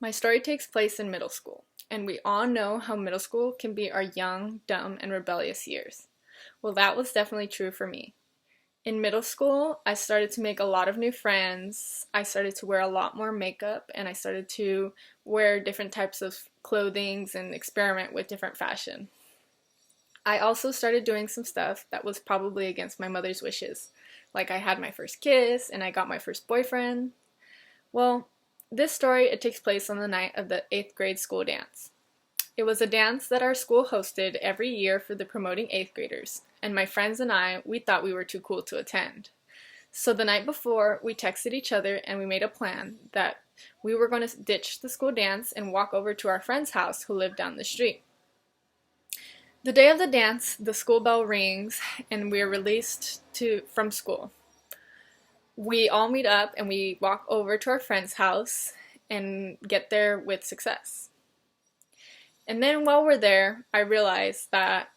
My story takes place in middle school, and we all know how middle school can be our young, dumb, and rebellious years. Well, that was definitely true for me. In middle school, I started to make a lot of new friends. I started to wear a lot more makeup, and I started to wear different types of clothings and experiment with different fashion. I also started doing some stuff that was probably against my mother's wishes. Like I had my first kiss and I got my first boyfriend. Well, this story it takes place on the night of the 8th grade school dance. It was a dance that our school hosted every year for the promoting 8th graders, and my friends and we thought we were too cool to attend. So the night before, we texted each other and we made a plan that we were going to ditch the school dance and walk over to our friend's house who lived down the street. The day of the dance, the school bell rings and we are released from school. We all meet up and we walk over to our friend's house and get there with success. And then while we're there, I realized that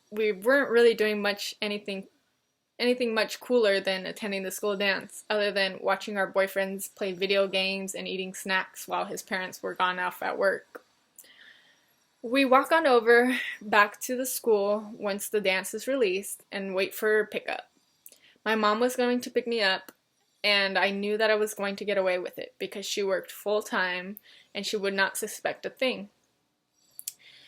we weren't really doing anything much cooler than attending the school dance, other than watching our boyfriends play video games and eating snacks while his parents were gone off at work. We walk on over back to the school once the dance is released and wait for pickup. My mom was going to pick me up, and I knew that I was going to get away with it because she worked full time and she would not suspect a thing.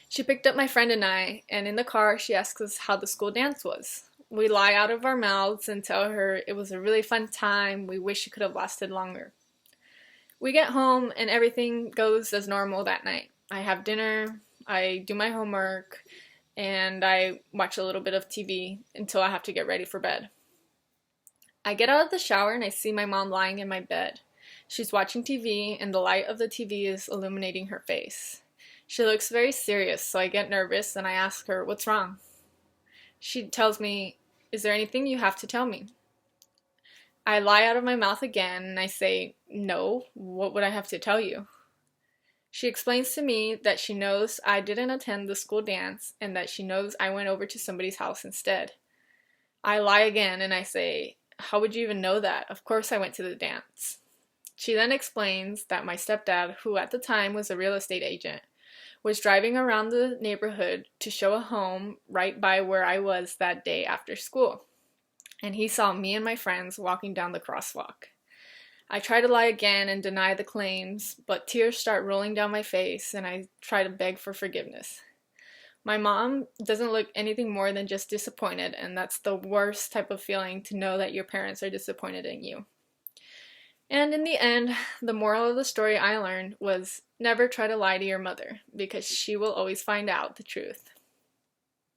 She picked up my friend and in the car she asks us how the school dance was. We lie out of our mouths and tell her it was a really fun time, we wish it could have lasted longer. We get home and everything goes as normal that night. I have dinner, I do my homework, and I watch a little bit of TV until I have to get ready for bed. I get out of the shower and I see my mom lying in my bed. She's watching TV and the light of the TV is illuminating her face. She looks very serious, so I get nervous and I ask her, "What's wrong?" She tells me, "Is there anything you have to tell me?" I lie out of my mouth again and I say, "No, what would I have to tell you?" She explains to me that she knows I didn't attend the school dance and that she knows I went over to somebody's house instead. I lie again and I say, "How would you even know that? Of course I went to the dance." She then explains that my stepdad, who at the time was a real estate agent, was driving around the neighborhood to show a home right by where I was that day after school, and he saw me and my friends walking down the crosswalk. I try to lie again and deny the claims, but tears start rolling down my face and I try to beg for forgiveness. My mom doesn't look anything more than just disappointed, and that's the worst type of feeling, to know that your parents are disappointed in you. And in the end, the moral of the story I learned was never try to lie to your mother, because she will always find out the truth.